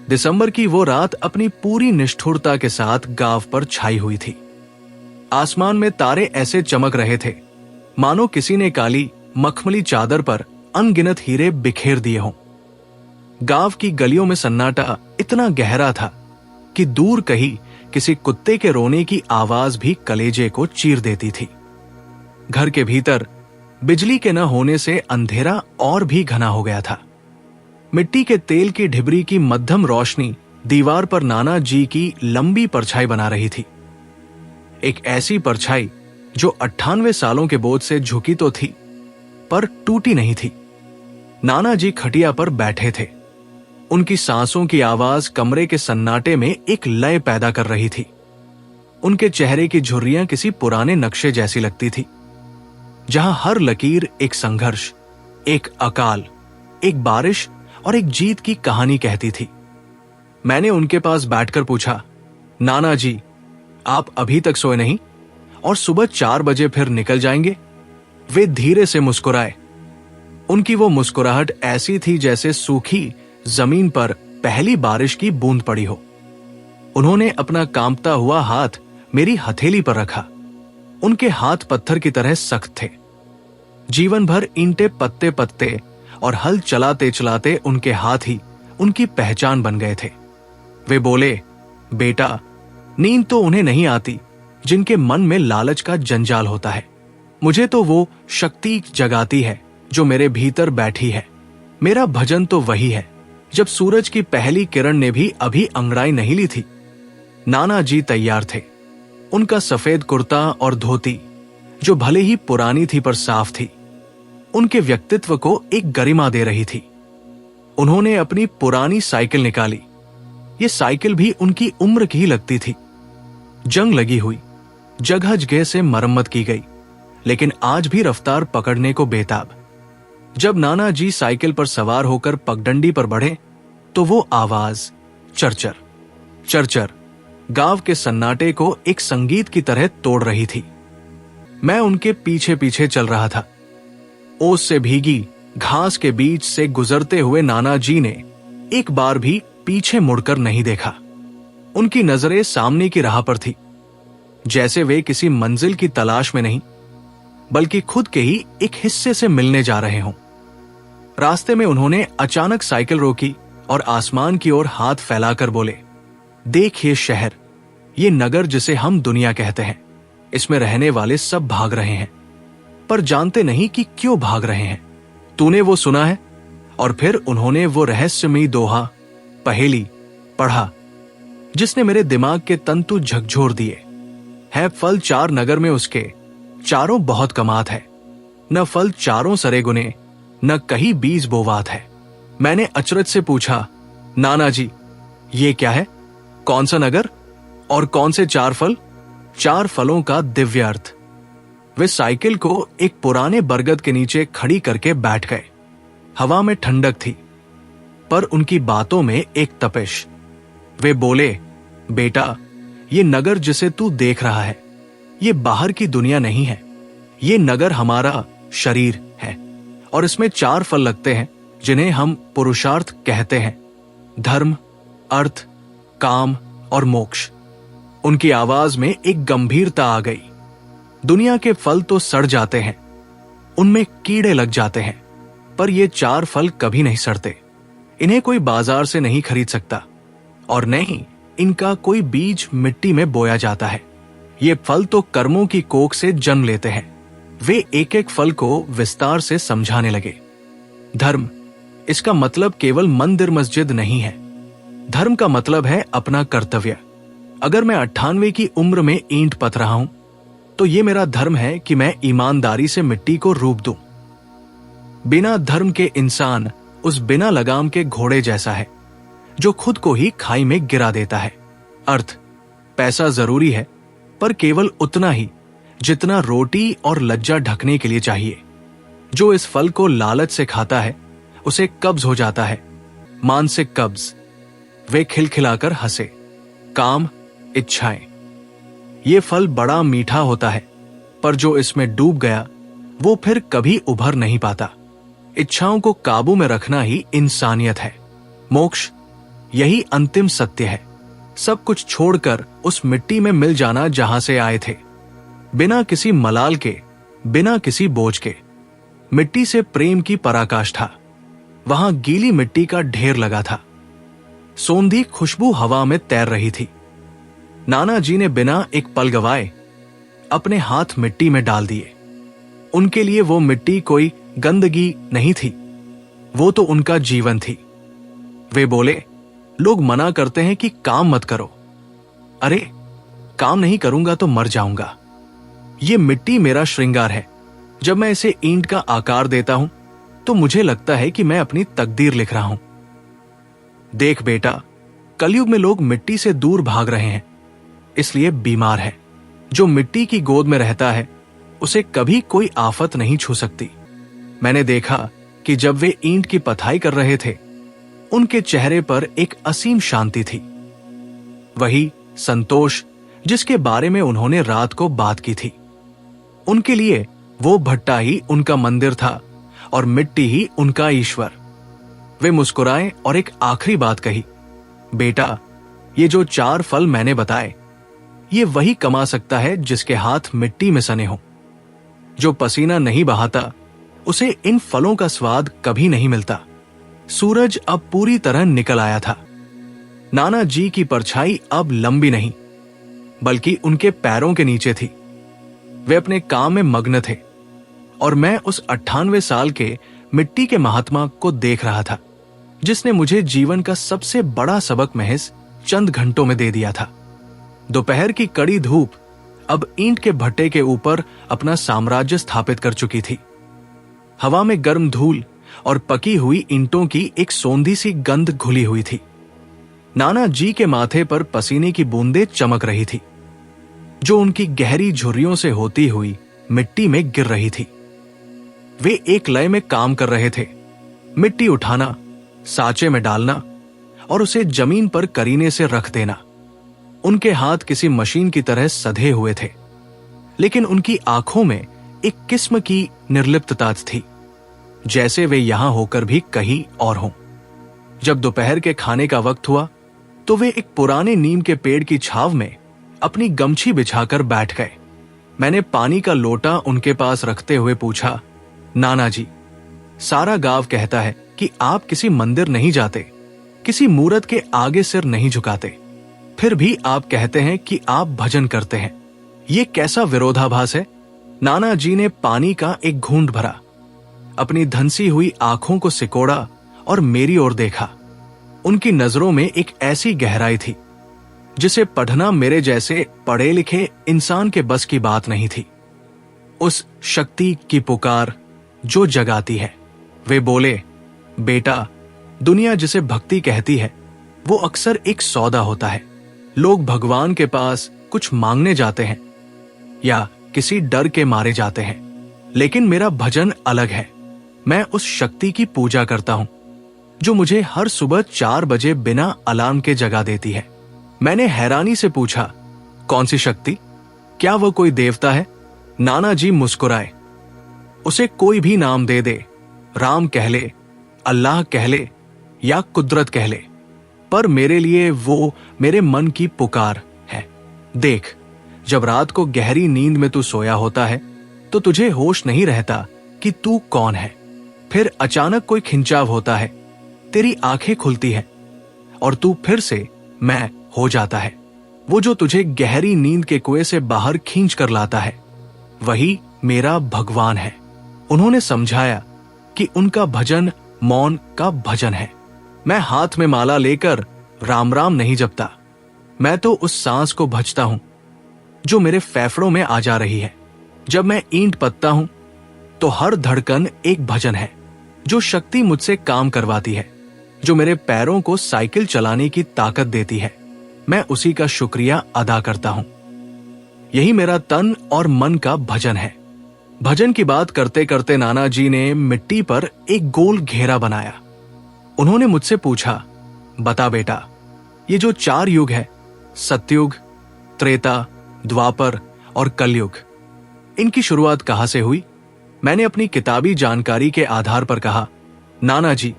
दिसंबर की वो रात अपनी पूरी निष्ठुरता के साथ गांव पर छाई हुई थी। आसमान में तारे ऐसे चमक रहे थे मानो किसी ने काली मखमली चादर पर अनगिनत हीरे बिखेर दिए हों। गांव की गलियों में सन्नाटा इतना गहरा था कि दूर कहीं किसी कुत्ते के रोने की आवाज भी कलेजे को चीर देती थी। घर के भीतर बिजली के न होने से अंधेरा और भी घना हो गया था। मिट्टी के तेल की ढिबरी की मध्यम रोशनी दीवार पर नाना जी की लंबी परछाई बना रही थी। एक ऐसी परछाई जो 98 सालों के बोझ से झुकी तो थी पर टूटी नहीं थी। नाना जी खटिया पर बैठे थे। उनकी सांसों की आवाज कमरे के सन्नाटे में एक लय पैदा कर रही थी। उनके चेहरे की झुर्रियां किसी पुराने नक्शे जैसी लगती थी, जहां हर लकीर एक संघर्ष, एक अकाल, एक बारिश और एक जीत की कहानी कहती थी। मैंने उनके पास बैठकर पूछा, नाना जी, आप अभी तक सोए नहीं और सुबह 4 बजे फिर निकल जाएंगे? वे धीरे से मुस्कुराए। उनकी वो मुस्कुराहट ऐसी थी जैसे सूखी जमीन पर पहली बारिश की बूंद पड़ी हो। उन्होंने अपना कांपता हुआ हाथ मेरी हथेली पर रखा। उनके हाथ पत्थर की तरह सख्त थे। जीवन भर ईंटे पत्ते पत्ते और हल चलाते चलाते उनके हाथ ही उनकी पहचान बन गए थे। वे बोले, बेटा, नींद तो उन्हें नहीं आती जिनके मन में लालच का जंजाल होता है। मुझे तो वो शक्ति जगाती है जो मेरे भीतर बैठी है। मेरा भजन तो वही है जब सूरज की पहली किरण ने भी अभी अंगड़ाई नहीं ली थी। नाना जी तैयार थे। उनका सफेद कुर्ता और धोती, जो भले ही पुरानी थी पर साफ थी, उनके व्यक्तित्व को एक गरिमा दे रही थी। उन्होंने अपनी पुरानी साइकिल निकाली। ये साइकिल भी उनकी उम्र की ही लगती थी। जंग लगी हुई, जगह जगह से मरम्मत की गई, लेकिन आज भी रफ्तार पकड़ने को बेताब। जब नाना जी साइकिल पर सवार होकर पगडंडी पर बढ़े तो वो आवाज चरचर चरचर गांव के सन्नाटे को एक संगीत की तरह तोड़ रही थी। मैं उनके पीछे पीछे चल रहा था। ओस से भीगी घास के बीच से गुजरते हुए नाना जी ने एक बार भी पीछे मुड़कर नहीं देखा। उनकी नजरें सामने की राह पर थी, जैसे वे किसी मंजिल की तलाश में नहीं बल्कि खुद के ही एक हिस्से से मिलने जा रहे हों। रास्ते में उन्होंने अचानक साइकिल रोकी और आसमान की ओर हाथ फैलाकर बोले, देख ये शहर, ये नगर जिसे हम दुनिया कहते हैं, इसमें रहने वाले सब भाग रहे हैं, पर जानते नहीं कि क्यों भाग रहे हैं। तूने वो सुना है? और फिर उन्होंने वो रहस्यमयी दोहा, पहेली पढ़ा जिसने मेरे दिमाग के तंतु झकझोर दिए। है फल 4 नगर में उसके, चारों बहुत कमात है, न फल चारों सरे गुने, न कहीं बीज बोवात है। मैंने अचरज से पूछा, नाना जी, ये क्या है? कौन सा नगर और कौन से 4 फल? 4 फलों का दिव्य अर्थ। वे साइकिल को एक पुराने बरगद के नीचे खड़ी करके बैठ गए। हवा में ठंडक थी, पर उनकी बातों में एक तपिश। वे बोले, बेटा, ये नगर जिसे तू देख रहा है, ये बाहर की दुनिया नहीं है। ये नगर हमारा शरीर है और इसमें 4 फल लगते हैं जिन्हें हम पुरुषार्थ कहते हैं, धर्म, अर्थ, काम और मोक्ष। उनकी आवाज में एक गंभीरता आ गई। दुनिया के फल तो सड़ जाते हैं, उनमें कीड़े लग जाते हैं, पर ये 4 फल कभी नहीं सड़ते। इन्हें कोई बाजार से नहीं खरीद सकता और नहीं इनका कोई बीज मिट्टी में बोया जाता है। ये फल तो कर्मों की कोख से जन्म लेते हैं। वे एक एक फल को विस्तार से समझाने लगे। धर्म, इसका मतलब केवल मंदिर मस्जिद नहीं है। धर्म का मतलब है अपना कर्तव्य। अगर मैं 98 की उम्र में ईंट पथ रहा हूं तो ये मेरा धर्म है कि मैं ईमानदारी से मिट्टी को रूप दूं। बिना धर्म के इंसान उस बिना लगाम के घोड़े जैसा है जो खुद को ही खाई में गिरा देता है। अर्थ, पैसा जरूरी है, पर केवल उतना ही जितना रोटी और लज्जा ढकने के लिए चाहिए। जो इस फल को लालच से खाता है उसे कब्ज हो जाता है, मानसिक कब्ज। वे खिलखिलाकर हंसे। काम, इच्छाएं, ये फल बड़ा मीठा होता है, पर जो इसमें डूब गया वो फिर कभी उभर नहीं पाता। इच्छाओं को काबू में रखना ही इंसानियत है। मोक्ष, यही अंतिम सत्य है। सब कुछ छोड़कर उस मिट्टी में मिल जाना जहां से आए थे, बिना किसी मलाल के, बिना किसी बोझ के। मिट्टी से प्रेम की पराकाष्ठा। वहां गीली मिट्टी का ढेर लगा था। सोंधी खुशबू हवा में तैर रही थी। नाना जी ने बिना एक पल गवाए अपने हाथ मिट्टी में डाल दिए। उनके लिए वो मिट्टी कोई गंदगी नहीं थी, वो तो उनका जीवन थी। वे बोले, लोग मना करते हैं कि काम मत करो। अरे, काम नहीं करूंगा तो मर जाऊंगा। ये मिट्टी मेरा श्रृंगार है। जब मैं इसे ईंट का आकार देता हूं तो मुझे लगता है कि मैं अपनी तकदीर लिख रहा हूं। देख बेटा, कलयुग में लोग मिट्टी से दूर भाग रहे हैं, इसलिए बीमार है। जो मिट्टी की गोद में रहता है उसे कभी कोई आफत नहीं छू सकती। मैंने देखा कि जब वे ईंट की पथाई कर रहे थे, उनके चेहरे पर एक असीम शांति थी। वही संतोष जिसके बारे में उन्होंने रात को बात की थी। उनके लिए वो भट्टा ही उनका मंदिर था और मिट्टी ही उनका ईश्वर। वे मुस्कुराए और एक आखिरी बात कही, बेटा, ये जो 4 फल मैंने बताए, ये वही कमा सकता है जिसके हाथ मिट्टी में सने हों। जो पसीना नहीं बहाता उसे इन फलों का स्वाद कभी नहीं मिलता। सूरज अब पूरी तरह निकल आया था। नाना जी की परछाई अब लंबी नहीं, बल्कि उनके पैरों के नीचे थी। वे अपने काम में मग्न थे और मैं उस 98 साल के मिट्टी के महात्मा को देख रहा था, जिसने मुझे जीवन का सबसे बड़ा सबक महज चंद घंटों में दे दिया था। दोपहर की कड़ी धूप अब ईंट के भट्टे के ऊपर अपना साम्राज्य स्थापित कर चुकी थी। हवा में गर्म धूल और पकी हुई ईंटों की एक सोंधी सी गंध घुली हुई थी। नाना जी के माथे पर पसीने की बूंदें चमक रही थी, जो उनकी गहरी झुर्रियों से होती हुई मिट्टी में गिर रही थी। वे एक लय में काम कर रहे थे। मिट्टी उठाना, साचे में डालना और उसे जमीन पर करीने से रख देना। उनके हाथ किसी मशीन की तरह सधे हुए थे, लेकिन उनकी आंखों में एक किस्म की निर्लिप्तता थी, जैसे वे यहां होकर भी कहीं और हों। जब दोपहर के खाने का वक्त हुआ तो वे एक पुराने नीम के पेड़ की छाव में अपनी गमछी बिछाकर बैठ गए। मैंने पानी का लोटा उनके पास रखते हुए पूछा, नाना जी, सारा गांव कहता है कि आप किसी मंदिर नहीं जाते, किसी मूरत के आगे सिर नहीं झुकाते, फिर भी आप कहते हैं कि आप भजन करते हैं। ये कैसा विरोधाभास है? नाना जी ने पानी का एक घूंट भरा, अपनी धंसी हुई आंखों को सिकोड़ा और मेरी ओर देखा। उनकी नजरों में एक ऐसी गहराई थी जिसे पढ़ना मेरे जैसे पढ़े लिखे इंसान के बस की बात नहीं थी। उस शक्ति की पुकार जो जगाती है। वे बोले, बेटा, दुनिया जिसे भक्ति कहती है वो अक्सर एक सौदा होता है। लोग भगवान के पास कुछ मांगने जाते हैं या किसी डर के मारे जाते हैं, लेकिन मेरा भजन अलग है। मैं उस शक्ति की पूजा करता हूं जो मुझे हर सुबह 4 बजे बिना अलार्म के जगा देती है। मैंने हैरानी से पूछा, कौन सी शक्ति? क्या वह कोई देवता है? नाना जी मुस्कुराए। उसे कोई भी नाम दे दे, राम कह ले, अल्लाह कह ले या कुदरत कह ले, पर मेरे लिए वो मेरे मन की पुकार है। देख, जब रात को गहरी नींद में तू सोया होता है तो तुझे होश नहीं रहता कि तू कौन है। फिर अचानक कोई खिंचाव होता है, तेरी आंखें खुलती हैं और तू फिर से मैं हो जाता है। वो जो तुझे गहरी नींद के कुएं से बाहर खींच कर लाता है, वही मेरा भगवान है। उन्होंने समझाया कि उनका भजन मौन का भजन है। मैं हाथ में माला लेकर राम राम नहीं जपता, मैं तो उस सांस को भजता हूं जो मेरे फेफड़ों में आ जा रही है। जब मैं ईंट पत्ता हूं तो हर धड़कन एक भजन है। जो शक्ति मुझसे काम करवाती है, जो मेरे पैरों को साइकिल चलाने की ताकत देती है, मैं उसी का शुक्रिया अदा करता हूं। यही मेरा तन और मन का भजन है। भजन की बात करते करते नाना जी ने मिट्टी पर एक गोल घेरा बनाया। उन्होंने मुझसे पूछा, बता बेटा, ये जो 4 युग है, सतयुग, त्रेता, द्वापर और कलयुग, इनकी शुरुआत कहां से हुई? मैंने अपनी किताबी जानकारी के आधार पर कहा, नाना जी,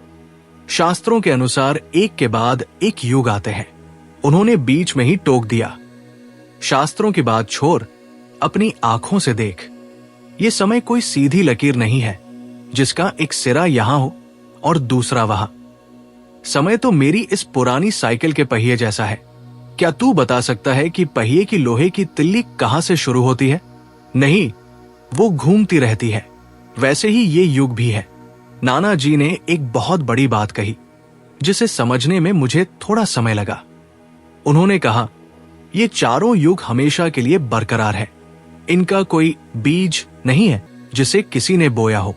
शास्त्रों के अनुसार एक के बाद एक युग आते हैं। उन्होंने बीच में ही टोक दिया, शास्त्रों की बात छोड़, अपनी आंखों से देख। ये समय कोई सीधी लकीर नहीं है जिसका एक सिरा यहां हो और दूसरा वहां। समय तो मेरी इस पुरानी साइकिल के पहिए जैसा है। क्या तू बता सकता है कि पहिए की लोहे की तिल्ली कहां से शुरू होती है? नहीं, वो घूमती रहती है। वैसे ही ये युग भी है। नाना जी ने एक बहुत बड़ी बात कही जिसे समझने में मुझे थोड़ा समय लगा। उन्होंने कहा, ये चारों युग हमेशा के लिए बरकरार है। इनका कोई बीज नहीं है जिसे किसी ने बोया हो।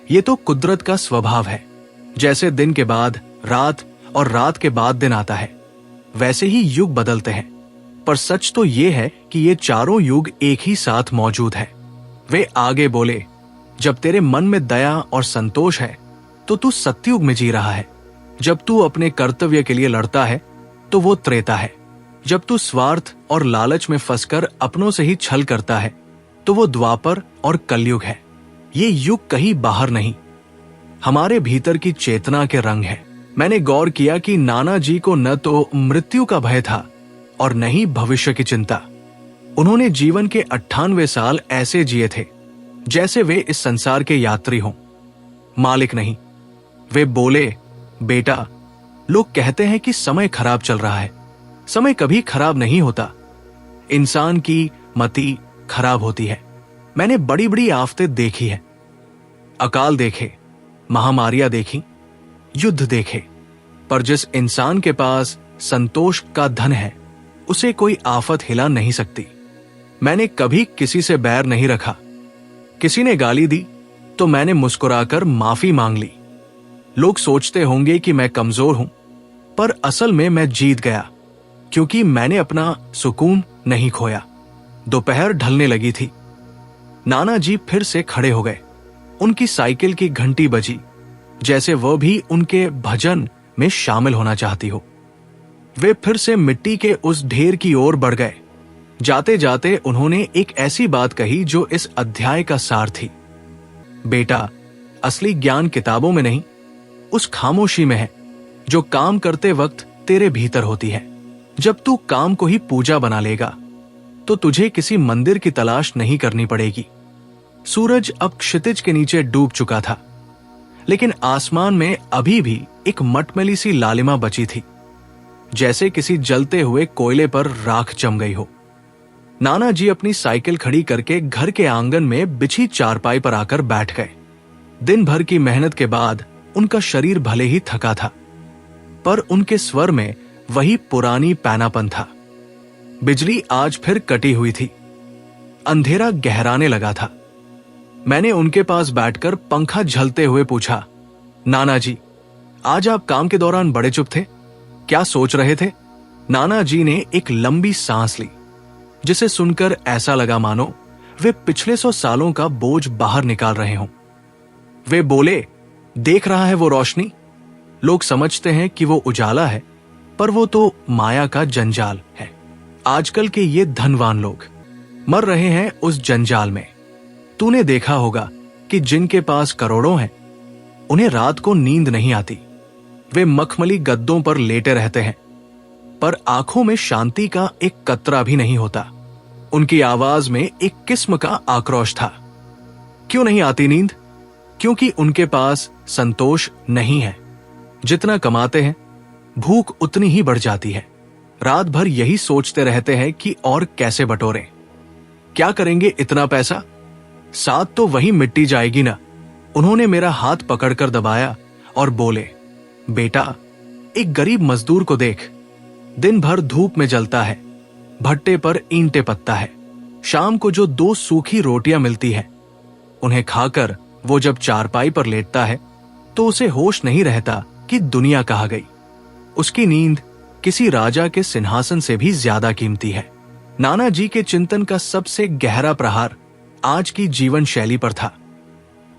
ये तो कुदरत का स्वभाव है। जैसे दिन के बाद रात और रात के बाद दिन आता है, वैसे ही युग बदलते हैं। पर सच तो ये है कि ये चारों युग एक ही साथ मौजूद है। वे आगे बोले, जब तेरे मन में दया और संतोष है तो तू सतयुग में जी रहा है। जब तू अपने कर्तव्य के लिए लड़ता है तो वो त्रेता है। जब तू स्वार्थ और लालच में फंसकर अपनों से ही छल करता है तो वो द्वापर और कलयुग है। ये युग कहीं बाहर नहीं, हमारे भीतर की चेतना के रंग है। मैंने गौर किया कि नाना जी को न तो मृत्यु का भय था और न ही भविष्य की चिंता। उन्होंने जीवन के 98 साल ऐसे जिए थे जैसे वे इस संसार के यात्री हों, मालिक नहीं। वे बोले, बेटा, लोग कहते हैं कि समय खराब चल रहा है। समय कभी खराब नहीं होता, इंसान की मति खराब होती है। मैंने बड़ी बड़ी आफतें देखी है, अकाल देखे, महामारियां देखी, युद्ध देखे, पर जिस इंसान के पास संतोष का धन है उसे कोई आफत हिला नहीं सकती। मैंने कभी किसी से बैर नहीं रखा। किसी ने गाली दी तो मैंने मुस्कुराकर माफी मांग ली। लोग सोचते होंगे कि मैं कमजोर हूं, पर असल में मैं जीत गया, क्योंकि मैंने अपना सुकून नहीं खोया। दोपहर ढलने लगी थी। नाना जी फिर से खड़े हो गए। उनकी साइकिल की घंटी बजी, जैसे वह भी उनके भजन में शामिल होना चाहती हो। वे फिर से मिट्टी के उस ढेर की ओर बढ़ गए। जाते जाते उन्होंने एक ऐसी बात कही जो इस अध्याय का सार थी। बेटा, असली ज्ञान किताबों में नहीं, उस खामोशी में है जो काम करते वक्त तेरे भीतर होती है। जब तू काम को ही पूजा बना लेगा तो तुझे किसी मंदिर की तलाश नहीं करनी पड़ेगी। सूरज अब क्षितिज के नीचे डूब चुका था, लेकिन आसमान में अभी भी एक मटमैली सी लालिमा बची थी, जैसे किसी जलते हुए कोयले पर राख जम गई हो। नाना जी अपनी साइकिल खड़ी करके घर के आंगन में बिछी चारपाई पर आकर बैठ गए। दिन भर की मेहनत के बाद उनका शरीर भले ही थका था, पर उनके स्वर में वही पुरानी पैनापन था। बिजली आज फिर कटी हुई थी। अंधेरा गहराने लगा था। मैंने उनके पास बैठकर पंखा झलते हुए पूछा, नाना जी, आज आप काम के दौरान बड़े चुप थे, क्या सोच रहे थे? नाना जी ने एक लंबी सांस ली, जिसे सुनकर ऐसा लगा मानो वे पिछले 100 सालों का बोझ बाहर निकाल रहे हों। वे बोले, देख रहा है वो रोशनी? लोग समझते हैं कि वो उजाला है, पर वो तो माया का जंजाल है। आजकल के ये धनवान लोग मर रहे हैं उस जंजाल में। तूने देखा होगा कि जिनके पास करोड़ों हैं, उन्हें रात को नींद नहीं आती। वे मखमली गद्दों पर लेटे रहते हैं, पर आंखों में शांति का एक कतरा भी नहीं होता। उनकी आवाज में एक किस्म का आक्रोश था। क्यों नहीं आती नींद? क्योंकि उनके पास संतोष नहीं है। जितना कमाते हैं, भूख उतनी ही बढ़ जाती है। रात भर यही सोचते रहते हैं कि और कैसे बटोरें। क्या करेंगे इतना पैसा? साथ तो वही मिट्टी जाएगी ना। उन्होंने मेरा हाथ पकड़कर दबाया और बोले, बेटा, एक गरीब मजदूर को देख, दिन भर धूप में जलता है, भट्टे पर ईंटें पत्ता है। शाम को जो 2 सूखी रोटियां मिलती हैं, उन्हें खाकर वो जब चारपाई पर लेटता है तो उसे होश नहीं रहता कि दुनिया कहाँ गई। उसकी नींद किसी राजा के सिंहासन से भी ज्यादा कीमती है। नाना जी के चिंतन का सबसे गहरा प्रहार आज की जीवन शैली पर था।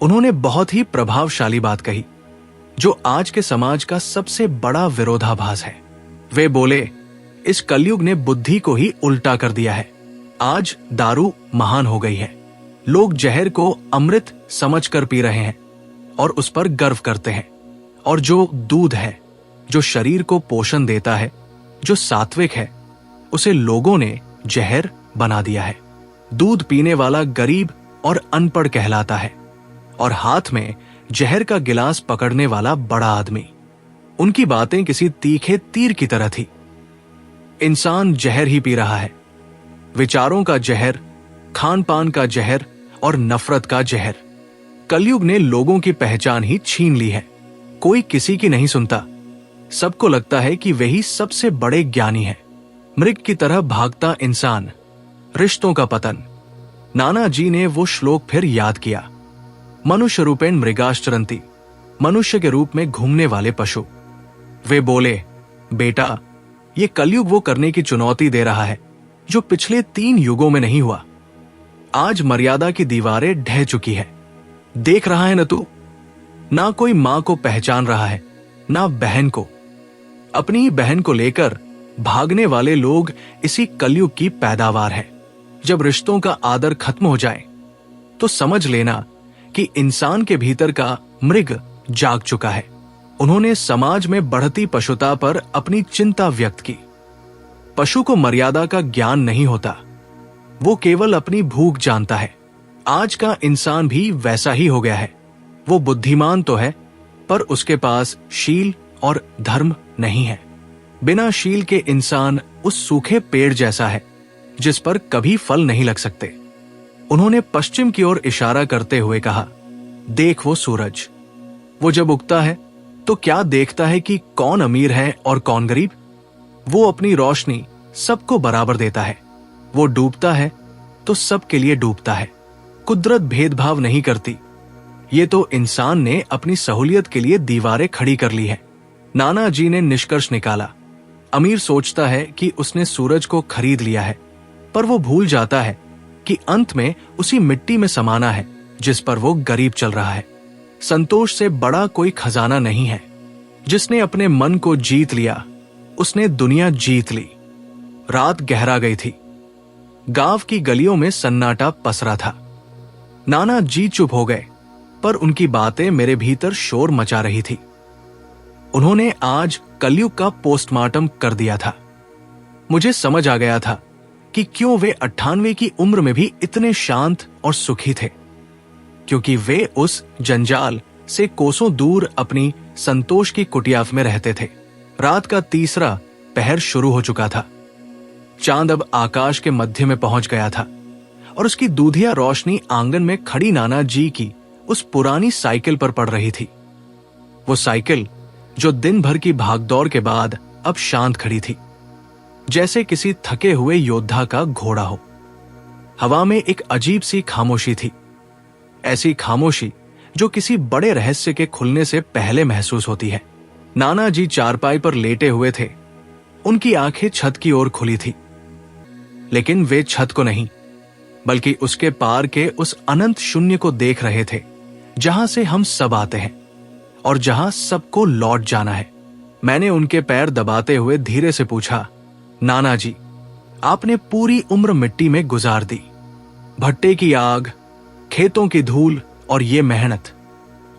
उन्होंने बहुत ही प्रभावशाली बात कही, जो आज के समाज का सबसे बड़ा विरोधाभास है। वे बोले, इस कलयुग ने बुद्धि को ही उल्टा कर दिया है। आज दारू महान हो गई है। लोग जहर को अमृत समझकर पी रहे हैं और उस पर गर्व करते हैं। और जो दूध है, जो शरीर को पोषण देता है, जो सात्विक है, उसे लोगों ने जहर बना दिया है। दूध पीने वाला गरीब और अनपढ़ कहलाता है, और हाथ में जहर का गिलास पकड़ने वाला बड़ा आदमी। उनकी बातें किसी तीखे तीर की तरह थी। इंसान जहर ही पी रहा है, विचारों का जहर, खान पान का जहर और नफरत का जहर। कलयुग ने लोगों की पहचान ही छीन ली है। कोई किसी की नहीं सुनता। सबको लगता है कि वही सबसे बड़े ज्ञानी है। मृग की तरह भागता इंसान, रिश्तों का पतन। नाना जी ने वो श्लोक फिर याद किया। मनुष्य रूपेण मृगाश्चरन्ति, मनुष्य के रूप में घूमने वाले पशु। वे बोले, बेटा, ये कलयुग वो करने की चुनौती दे रहा है जो पिछले 3 युगों में नहीं हुआ। आज मर्यादा की दीवारें ढह चुकी है। देख रहा है न तू? ना कोई मां को पहचान रहा है, ना बहन को। अपनी ही बहन को लेकर भागने वाले लोग इसी कलयुग की पैदावार है। जब रिश्तों का आदर खत्म हो जाए तो समझ लेना कि इंसान के भीतर का मृग जाग चुका है। उन्होंने समाज में बढ़ती पशुता पर अपनी चिंता व्यक्त की। पशु को मर्यादा का ज्ञान नहीं होता, वो केवल अपनी भूख जानता है। आज का इंसान भी वैसा ही हो गया है। वो बुद्धिमान तो है, पर उसके पास शील और धर्म नहीं है। बिना शील के इंसान उस सूखे पेड़ जैसा है जिस पर कभी फल नहीं लग सकते। उन्होंने पश्चिम की ओर इशारा करते हुए कहा, देख वो सूरज। वो जब उगता है तो क्या देखता है कि कौन अमीर है और कौन गरीब? वो अपनी रोशनी सबको बराबर देता है। वो डूबता है तो सबके लिए डूबता है। कुदरत भेदभाव नहीं करती। ये तो इंसान ने अपनी सहूलियत के लिए दीवारें खड़ी कर ली है। नाना जी ने निष्कर्ष निकाला। अमीर सोचता है कि उसने सूरज को खरीद लिया है, पर वो भूल जाता है कि अंत में उसी मिट्टी में समाना है जिस पर वो गरीब चल रहा है। संतोष से बड़ा कोई खजाना नहीं है। जिसने अपने मन को जीत लिया, उसने दुनिया जीत ली। रात गहरा गई थी। गांव की गलियों में सन्नाटा पसरा था। नाना जी चुप हो गए, पर उनकी बातें मेरे भीतर शोर मचा रही थी। उन्होंने आज कलयुग का पोस्टमार्टम कर दिया था। मुझे समझ आ गया था कि क्यों वे 98 की उम्र में भी इतने शांत और सुखी थे, क्योंकि वे उस जंजाल से कोसों दूर अपनी संतोष की कुटिया में रहते थे। रात का तीसरा पहर शुरू हो चुका था। चांद अब आकाश के मध्य में पहुंच गया था और उसकी दूधिया रोशनी आंगन में खड़ी नाना जी की उस पुरानी साइकिल पर पड़ रही थी। वो साइकिल जो दिन भर की भागदौड़ के बाद अब शांत खड़ी थी, जैसे किसी थके हुए योद्धा का घोड़ा हो। हवा में एक अजीब सी खामोशी थी, ऐसी खामोशी जो किसी बड़े रहस्य के खुलने से पहले महसूस होती है। नाना जी चारपाई पर लेटे हुए थे। उनकी आंखें छत की ओर खुली थी, लेकिन वे छत को नहीं, बल्कि उसके पार के उस अनंत शून्य को देख रहे थे, जहां से हम सब आते हैं और जहां सबको लौट जाना है। मैंने उनके पैर दबाते हुए धीरे से पूछा, नाना जी, आपने पूरी उम्र मिट्टी में गुजार दी। भट्टे की आग, खेतों की धूल और ये मेहनत,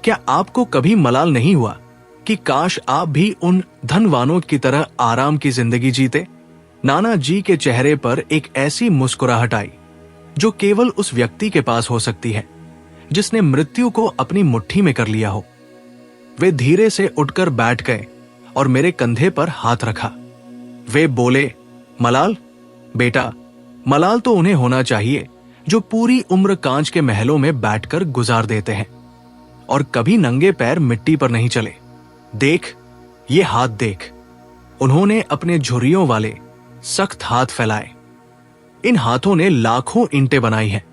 क्या आपको कभी मलाल नहीं हुआ कि काश आप भी उन धनवानों की तरह आराम की जिंदगी जीते? नाना जी के चेहरे पर एक ऐसी मुस्कुराहट आई जो केवल उस व्यक्ति के पास हो सकती है जिसने मृत्यु को अपनी मुट्ठी में कर लिया हो। वे धीरे से उठकर बैठ गए और मेरे कंधे पर हाथ रखा। वे बोले, मलाल बेटा, मलाल तो उन्हें होना चाहिए जो पूरी उम्र कांच के महलों में बैठकर गुजार देते हैं और कभी नंगे पैर मिट्टी पर नहीं चले। देख, ये हाथ देख। उन्होंने अपने झुर्रियों वाले सख्त हाथ फैलाए। इन हाथों ने लाखों ईंटें बनाई हैं।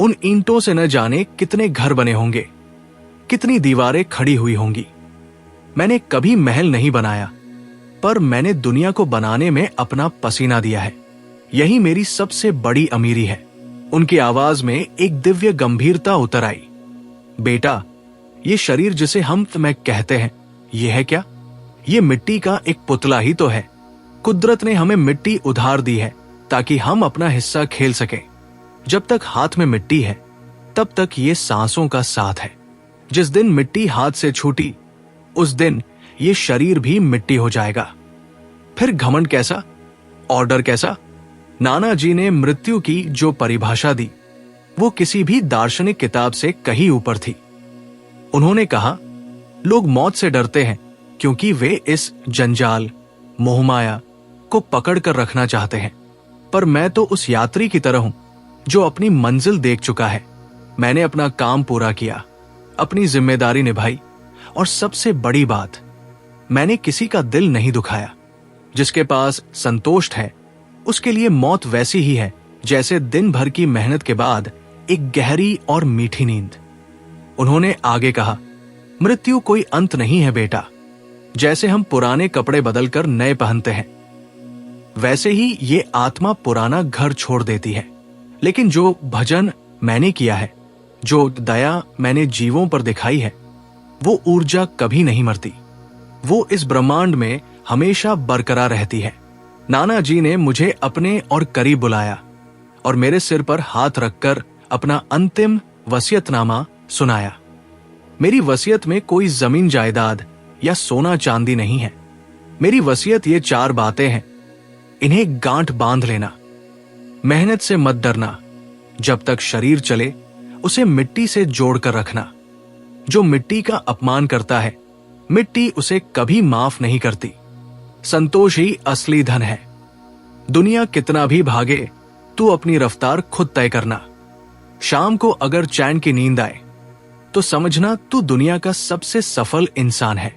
उन ईंटों से न जाने कितने घर बने होंगे, कितनी दीवारें खड़ी हुई होंगी। मैंने कभी महल नहीं बनाया, पर मैंने दुनिया को बनाने में अपना पसीना दिया है। यही मेरी सबसे बड़ी अमीरी है। उनकी आवाज में एक दिव्य गंभीरता उतर आई। बेटा, ये शरीर जिसे हम तुम्हें कहते हैं, ये है क्या? ये मिट्टी का एक पुतला ही तो है। कुदरत ने हमें मिट्टी उधार दी है ताकि हम अपना हिस्सा खेल सकें। जब तक हाथ में मिट्टी है, तब तक ये सांसों का साथ है। जिस दिन मिट्टी हाथ से छूटी, उस दिन ये शरीर भी मिट्टी हो जाएगा। फिर घमंड कैसा, ऑर्डर कैसा? नाना जी ने मृत्यु की जो परिभाषा दी वो किसी भी दार्शनिक किताब से कहीं ऊपर थी। उन्होंने कहा, लोग मौत से डरते हैं क्योंकि वे इस जंजाल, मोहमाया को पकड़ कर रखना चाहते हैं, पर मैं तो उस यात्री की तरह हूं जो अपनी मंजिल देख चुका है। मैंने अपना काम पूरा किया, अपनी जिम्मेदारी निभाई, और सबसे बड़ी बात, मैंने किसी का दिल नहीं दुखाया। जिसके पास संतोष है उसके लिए मौत वैसी ही है जैसे दिन भर की मेहनत के बाद एक गहरी और मीठी नींद। उन्होंने आगे कहा, मृत्यु कोई अंत नहीं है बेटा। जैसे हम पुराने कपड़े बदलकर नए पहनते हैं, वैसे ही ये आत्मा पुराना घर छोड़ देती है। लेकिन जो भजन मैंने किया है, जो दया मैंने जीवों पर दिखाई है, वो ऊर्जा कभी नहीं मरती। वो इस ब्रह्मांड में हमेशा बरकरार रहती है। नाना जी ने मुझे अपने और करीब बुलाया और मेरे सिर पर हाथ रखकर अपना अंतिम वसीयतनामा सुनाया। मेरी वसीयत में कोई जमीन जायदाद या सोना चांदी नहीं है। मेरी वसीयत ये 4 बातें हैं। इन्हें गांठ बांध लेना। मेहनत से मत डरना। जब तक शरीर चले उसे मिट्टी से जोड़कर रखना। जो मिट्टी का अपमान करता है, मिट्टी उसे कभी माफ नहीं करती। संतोष ही असली धन है। दुनिया कितना भी भागे, तू अपनी रफ्तार खुद तय करना। शाम को अगर चैन की नींद आए तो समझना तू दुनिया का सबसे सफल इंसान है।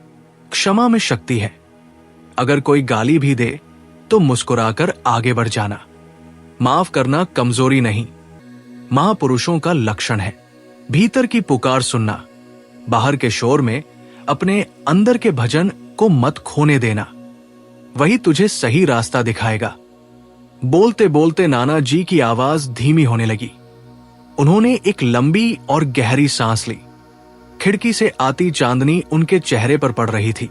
क्षमा में शक्ति है। अगर कोई गाली भी दे तो मुस्कुराकर आगे बढ़ जाना। माफ करना कमजोरी नहीं, महापुरुषों का लक्षण है। भीतर की पुकार सुनना, बाहर के शोर में अपने अंदर के भजन को मत खोने देना। वही तुझे सही रास्ता दिखाएगा। बोलते बोलते नाना जी की आवाज धीमी होने लगी। उन्होंने एक लंबी और गहरी सांस ली। खिड़की से आती चांदनी उनके चेहरे पर पड़ रही थी,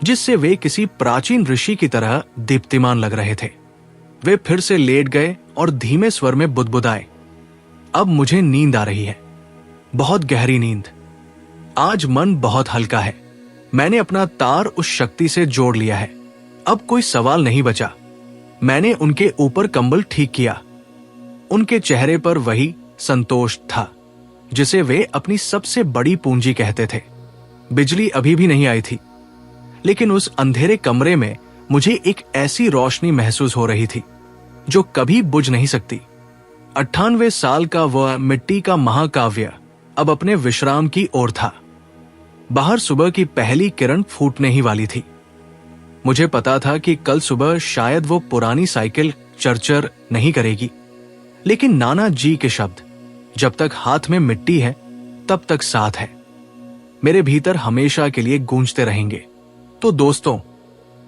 जिससे वे किसी प्राचीन ऋषि की तरह दीप्तिमान लग रहे थे। वे फिर से लेट गए और धीमे स्वर में बुदबुदाए, अब मुझे नींद आ रही है, बहुत गहरी नींद। आज मन बहुत हल्का है। मैंने अपना तार उस शक्ति से जोड़ लिया है। अब कोई सवाल नहीं बचा। मैंने उनके ऊपर कंबल ठीक किया। उनके चेहरे पर वही संतोष था जिसे वे अपनी सबसे बड़ी पूंजी कहते थे। बिजली अभी भी नहीं आई थी, लेकिन उस अंधेरे कमरे में मुझे एक ऐसी रोशनी महसूस हो रही थी जो कभी बुझ नहीं सकती। 98 साल का वह मिट्टी का महाकाव्य अब अपने विश्राम की ओर था। बाहर सुबह की पहली किरण फूटने ही वाली थी। मुझे पता था कि कल सुबह शायद वो पुरानी साइकिल चरचर नहीं करेगी, लेकिन नाना जी के शब्द, जब तक हाथ में मिट्टी है तब तक साथ है, मेरे भीतर हमेशा के लिए गूंजते रहेंगे। तो दोस्तों,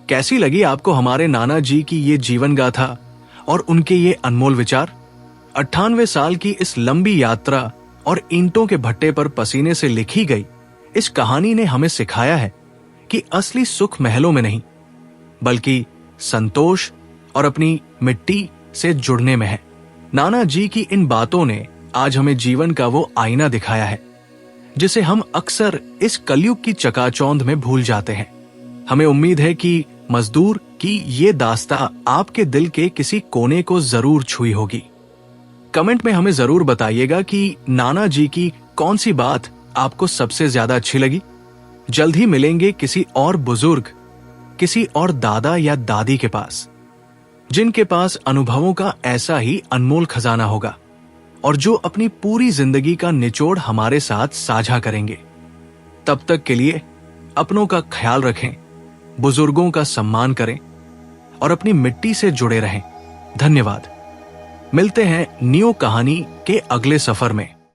कैसी लगी आपको हमारे नाना जी की ये जीवन गाथा और उनके ये अनमोल विचार? 98 साल की इस लंबी यात्रा और ईंटों के भट्टे पर पसीने से लिखी गई इस कहानी ने हमें सिखाया है कि असली सुख महलों में नहीं, बल्कि संतोष और अपनी मिट्टी से जुड़ने में है। नाना जी की इन बातों ने आज हमें जीवन का वो आईना दिखाया है जिसे हम अक्सर इस कलयुग की चकाचौंध में भूल जाते हैं। हमें उम्मीद है कि मजदूर की ये दास्तां आपके दिल के किसी कोने को जरूर छुई होगी। कमेंट में हमें जरूर बताइएगा कि नाना जी की कौन सी बात आपको सबसे ज्यादा अच्छी लगी। जल्द ही मिलेंगे किसी और बुजुर्ग, किसी और दादा या दादी के पास, जिनके पास अनुभवों का ऐसा ही अनमोल खजाना होगा और जो अपनी पूरी जिंदगी का निचोड़ हमारे साथ साझा करेंगे। तब तक के लिए अपनों का ख्याल रखें, बुजुर्गों का सम्मान करें और अपनी मिट्टी से जुड़े रहें। धन्यवाद। मिलते हैं न्यू कहानी के अगले सफर में।